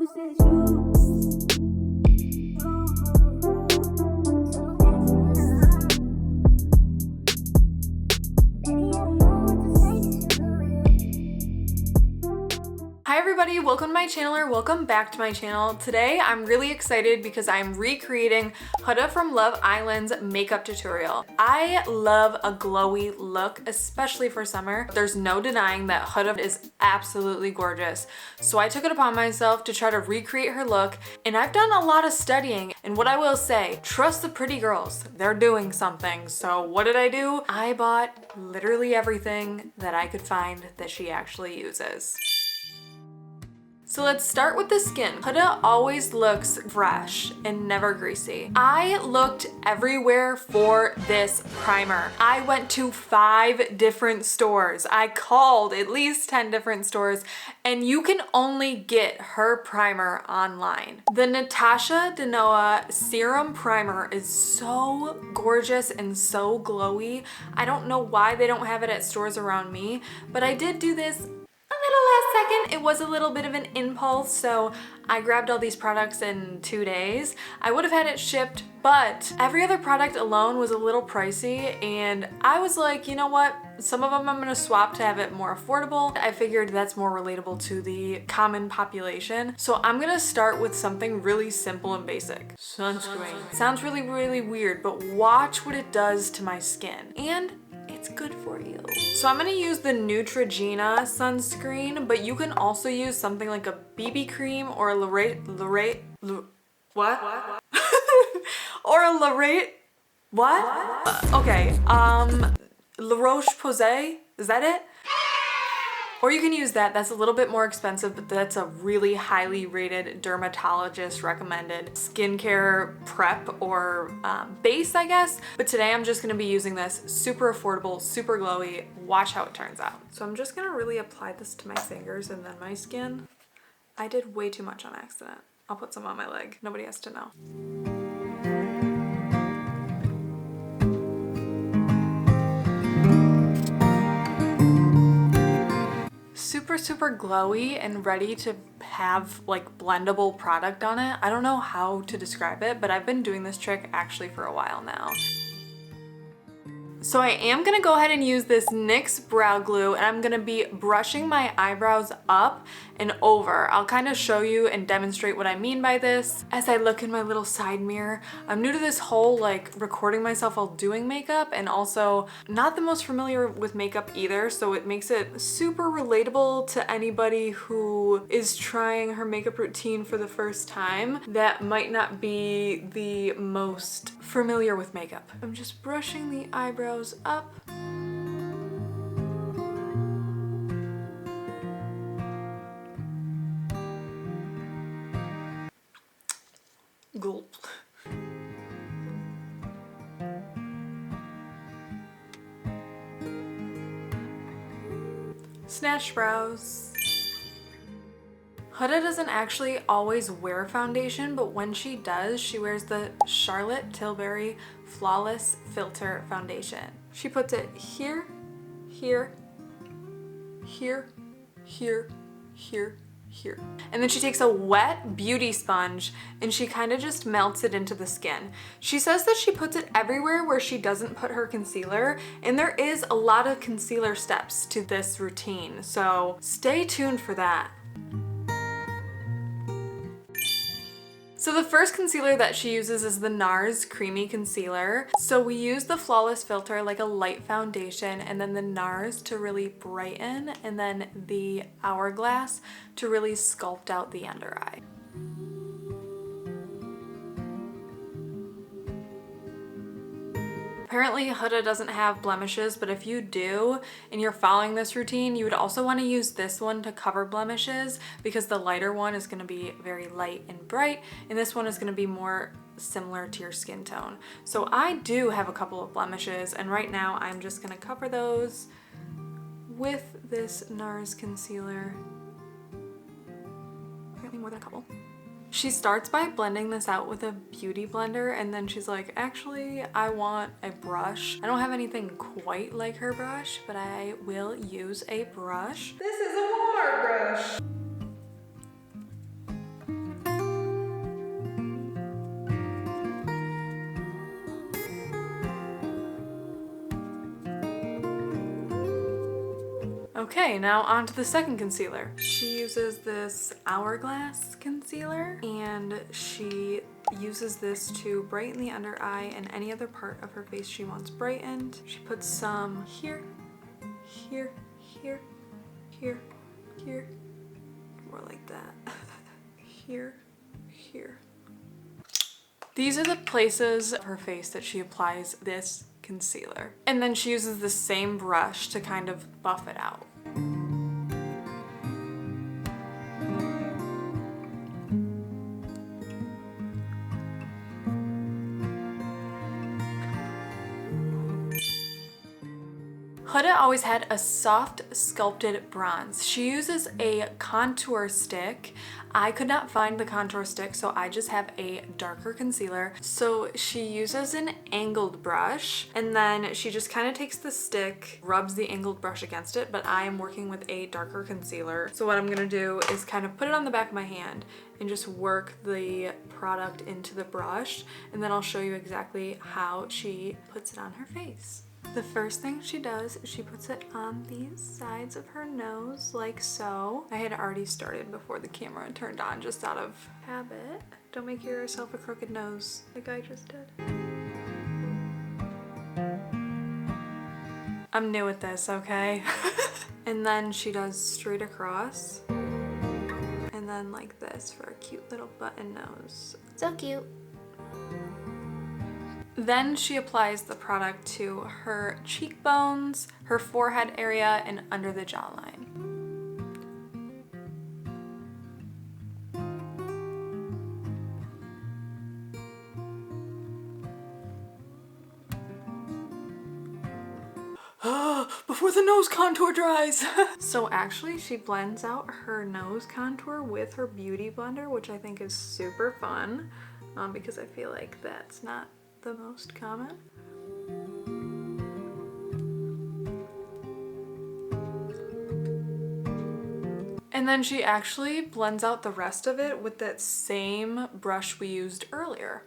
Hi everybody, welcome to my channel or welcome back to my channel. Today I'm really excited because I'm recreating Huda from Love Island's makeup tutorial. I love a glowy look, especially for summer. There's no denying that Huda is absolutely gorgeous. So I took it upon myself to try to recreate her look, and I've done a lot of studying. And what I will say, trust the pretty girls, they're doing something. So what did I do? I bought literally everything that I could find that she actually uses. So let's start with the skin. Huda always looks fresh and never greasy. I looked everywhere for this primer. I went to 5 different stores. I called at least 10 different stores, and you can only get her primer online. The Natasha Denona Serum Primer is so gorgeous and so glowy. I don't know why they don't have it at stores around me, but I did do this last second. It was a little bit of an impulse, so I grabbed all these products in 2 days. I would have had it shipped, but every other product alone was a little pricey, and I was like, you know what? Some of them I'm gonna swap to have it more affordable. I figured that's more relatable to the common population. So I'm gonna start with something really simple and basic. Sunscreen. Sounds really, really weird, but watch what it does to my skin. And it's good for you. So I'm gonna use the Neutrogena sunscreen, but you can also use something like a BB cream or a or a La Roche-Posay, is that it? Or you can use that. That's a little bit more expensive, but that's a really highly rated dermatologist recommended skincare prep or base, I guess. But today I'm just gonna be using this. Super affordable, super glowy. Watch how it turns out. So I'm just gonna really apply this to my fingers and then my skin. I did way too much on accident. I'll put some on my leg. Nobody has to know. Super glowy and ready to have like blendable product on it. I don't know how to describe it, but I've been doing this trick actually for a while now. So I am gonna go ahead and use this NYX brow glue, and I'm gonna be brushing my eyebrows up and over. I'll kind of show you and demonstrate what I mean by this as I look in my little side mirror. I'm new to this whole like recording myself while doing makeup, and also not the most familiar with makeup either, so it makes it super relatable to anybody who is trying her makeup routine for the first time that might not be the most familiar with makeup. I'm just brushing the eyebrows up. Gulp. Snatch brows. Huda doesn't actually always wear foundation, but when she does, she wears the Charlotte Tilbury Flawless Filter Foundation. She puts it here, here, here, here, here, here. And then she takes a wet beauty sponge and she kind of just melts it into the skin. She says that she puts it everywhere where she doesn't put her concealer, and there is a lot of concealer steps to this routine, so stay tuned for that. So the first concealer that she uses is the NARS Creamy Concealer. So we use the Flawless Filter like a light foundation, and then the NARS to really brighten, and then the Hourglass to really sculpt out the under eye. Apparently Huda doesn't have blemishes, but if you do and you're following this routine, you would also want to use this one to cover blemishes, because the lighter one is going to be very light and bright, and this one is going to be more similar to your skin tone. So I do have a couple of blemishes, and right now I'm just going to cover those with this NARS concealer. Apparently more than a couple. She starts by blending this out with a beauty blender, and then she's like, actually, I want a brush. I don't have anything quite like her brush, but I will use a brush. This is a Walmart brush. Okay, now on to the second concealer. She uses this Hourglass concealer, and she uses this to brighten the under eye and any other part of her face she wants brightened. She puts some here, here, here, here, here, more like that, here, here. These are the places of her face that she applies this concealer. And then she uses the same brush to kind of buff it out. Huda always had a soft sculpted bronze. She uses a contour stick. I could not find the contour stick, so I just have a darker concealer. So she uses an angled brush, and then she just kind of takes the stick, rubs the angled brush against it, but I am working with a darker concealer. So what I'm gonna do is kind of put it on the back of my hand and just work the product into the brush, and then I'll show you exactly how she puts it on her face. The first thing she does is she puts it on the sides of her nose, like so. I had already started before the camera turned on, just out of habit. Don't make yourself a crooked nose like I just did. I'm new at this, okay? And then she does straight across. And then like this for a cute little button nose. So cute. Then she applies the product to her cheekbones, her forehead area, and under the jawline. Before the nose contour dries. So actually she blends out her nose contour with her beauty blender, which I think is super fun because I feel like that's not the most common. And then she actually blends out the rest of it with that same brush we used earlier.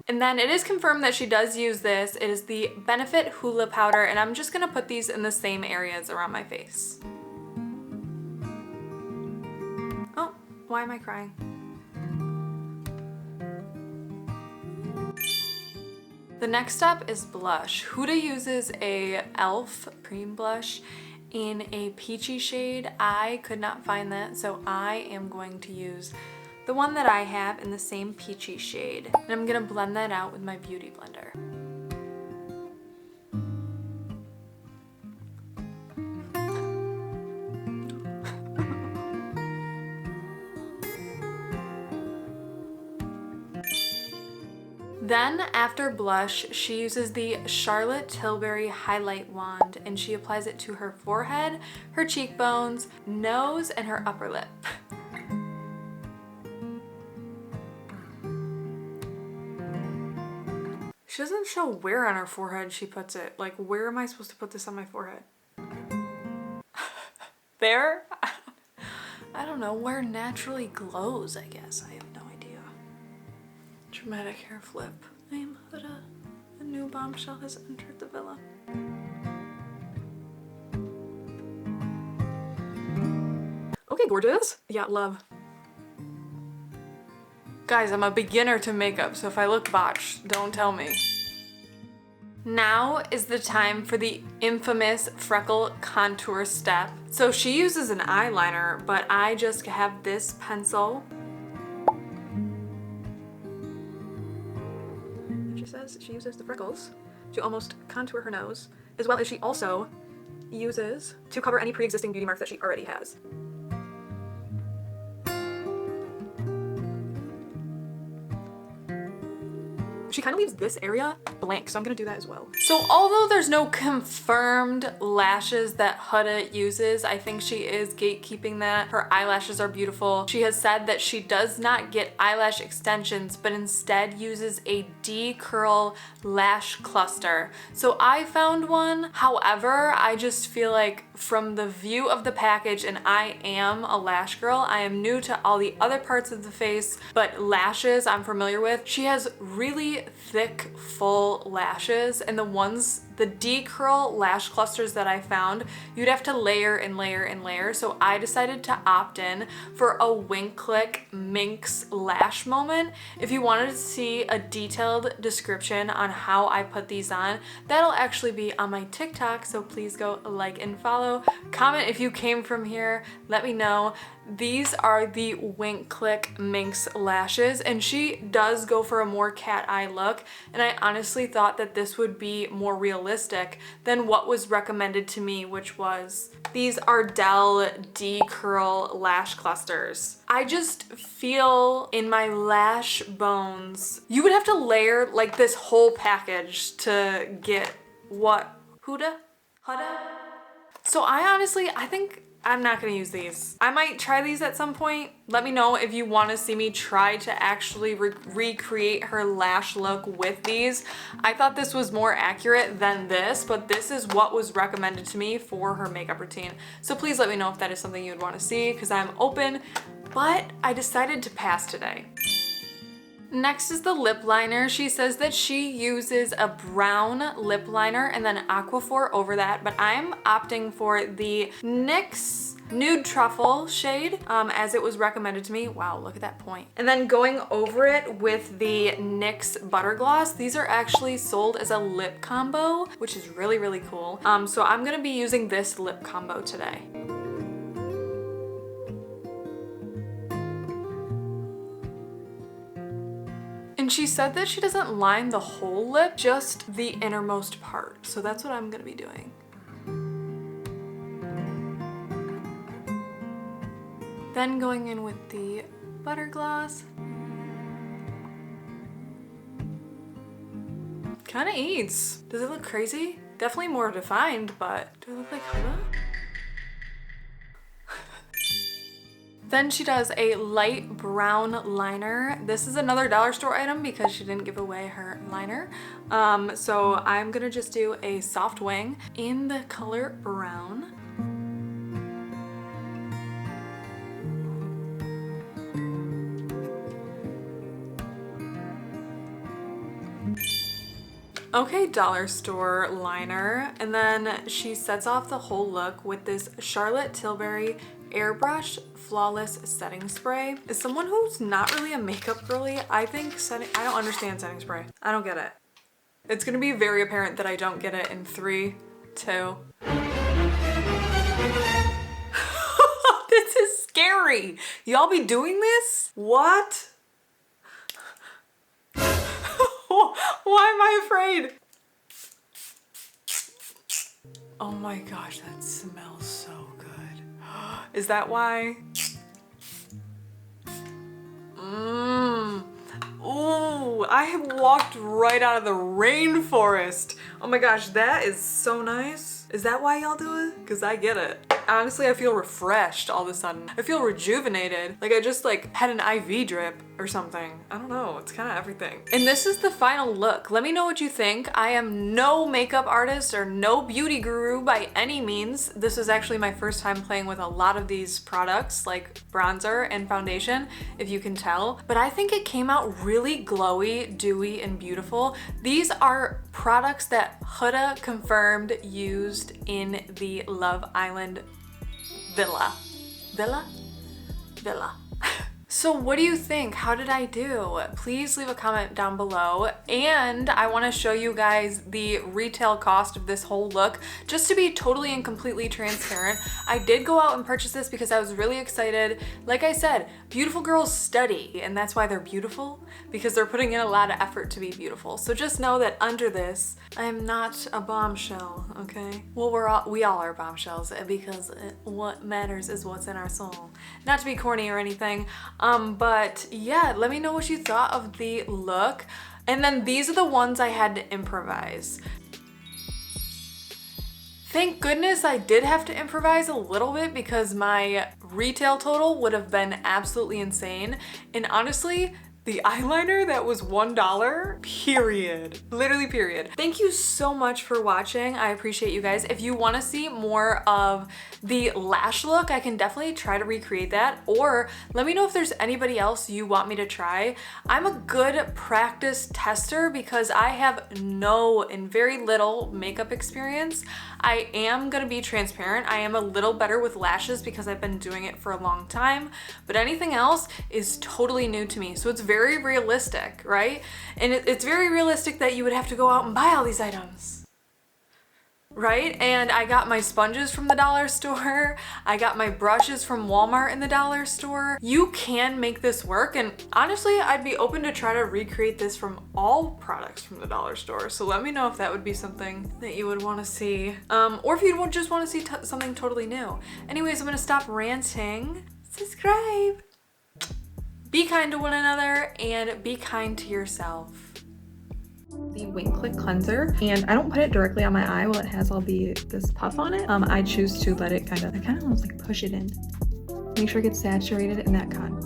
And then it is confirmed that she does use this. It is the Benefit Hoola powder, and I'm just gonna put these in the same areas around my face. Oh, why am I crying? The next step is blush. Huda uses a e.l.f. cream blush in a peachy shade. I could not find that, so I am going to use the one that I have in the same peachy shade. And I'm gonna blend that out with my beauty blender. Then after blush, she uses the Charlotte Tilbury Highlight Wand, and she applies it to her forehead, her cheekbones, nose, and her upper lip. She doesn't show where on her forehead she puts it. Like, where am I supposed to put this on my forehead? There? I don't know, where naturally glows, I guess. I have no idea. Dramatic hair flip. I am Huda. A new bombshell has entered the villa. Okay, gorgeous. Yeah, love. Guys, I'm a beginner to makeup, so if I look botched, don't tell me. Now is the time for the infamous freckle contour step. So she uses an eyeliner, but I just have this pencil. She says she uses the freckles to almost contour her nose, as well as she also uses to cover any pre-existing beauty marks that she already has. She she kind of leaves this area blank, so I'm gonna do that as well. So although there's no confirmed lashes that Huda uses, I think she is gatekeeping that. Her eyelashes are beautiful. She has said that she does not get eyelash extensions, but instead uses a D-curl lash cluster. So I found one. However, I just feel like from the view of the package, and I am a lash girl, I am new to all the other parts of the face, but lashes I'm familiar with. She has really thick, full lashes, and the D-curl lash clusters that I found, you'd have to layer and layer and layer. So I decided to opt in for a Wink Click Minx lash moment. If you wanted to see a detailed description on how I put these on, that'll actually be on my TikTok, so please go like and follow. Comment if you came from here, let me know. These are the Wink Click Minx lashes, and she does go for a more cat eye look, and I honestly thought that this would be more realistic than what was recommended to me, which was these Ardell D-curl lash clusters. I just feel in my lash bones, you would have to layer like this whole package to get what? Huda? So I think I'm not gonna use these. I might try these at some point. Let me know if you want to see me try to actually recreate her lash look with these. I thought this was more accurate than this, but this is what was recommended to me for her makeup routine. So please let me know if that is something you'd want to see, because I'm open, but I decided to pass today. Next is the lip liner. She says that she uses a brown lip liner and then Aquaphor over that, but I'm opting for the NYX Nude Truffle shade as it was recommended to me. Wow, look at that point. And then going over it with the NYX Butter Gloss. These are actually sold as a lip combo, which is really, really cool. So I'm gonna be using this lip combo today. And she said that she doesn't line the whole lip, just the innermost part. So that's what I'm gonna be doing. Then going in with the butter gloss. Kinda eats. Does it look crazy? Definitely more defined, but do I look like Huda? Then she does a light brown liner. This is another dollar store item because she didn't give away her liner. So I'm gonna just do a soft wing in the color brown. Okay, dollar store liner. And then she sets off the whole look with this Charlotte Tilbury Airbrush Flawless Setting Spray. As someone who's not really a makeup girly, I don't understand setting spray. I don't get it. It's gonna be very apparent that I don't get it in 3, 2. This is scary. Y'all be doing this? What? Why am I afraid? Oh my gosh, that smells so good. Is that why? Ooh, I have walked right out of the rainforest. Oh my gosh, that is so nice. Is that why y'all do it? Because I get it. Honestly, I feel refreshed all of a sudden. I feel rejuvenated. Like I just had an IV drip or something. I don't know, it's kind of everything. And this is the final look. Let me know what you think. I am no makeup artist or no beauty guru by any means. This was actually my first time playing with a lot of these products like bronzer and foundation, if you can tell. But I think it came out really glowy, dewy, and beautiful. These are products that Huda confirmed used in the Love Island villa. So what do you think? How did I do? Please leave a comment down below. And I want to show you guys the retail cost of this whole look, just to be totally and completely transparent. I did go out and purchase this because I was really excited. Like I said, beautiful girls study, and that's why they're beautiful, because they're putting in a lot of effort to be beautiful. So just know that under this, I am not a bombshell, okay? Well, we all are bombshells, because what matters is what's in our soul. Not to be corny or anything, but yeah, let me know what you thought of the look. And then these are the ones I had to improvise. Thank goodness I did have to improvise a little bit because my retail total would have been absolutely insane. And honestly, the eyeliner that was $1, period. Literally period. Thank you so much for watching. I appreciate you guys. If you want to see more of the lash look, I can definitely try to recreate that, or let me know if there's anybody else you want me to try. I'm a good practice tester because I have no and very little makeup experience. I am gonna be transparent. I am a little better with lashes because I've been doing it for a long time, but anything else is totally new to me. So it's very realistic, right? And it's very realistic that you would have to go out and buy all these items, right? And I got my sponges from the dollar store. I got my brushes from Walmart in the dollar store. You can make this work, and honestly, I'd be open to try to recreate this from all products from the dollar store. So let me know if that would be something that you would want to see, or if you just want to see something totally new. Anyways, I'm gonna stop ranting. Subscribe. Be kind to one another and be kind to yourself. The Wing Click cleanser, and I don't put it directly on my eye while it has all this puff on it. I choose to let it kind of almost like push it in. Make sure it gets saturated in that cotton.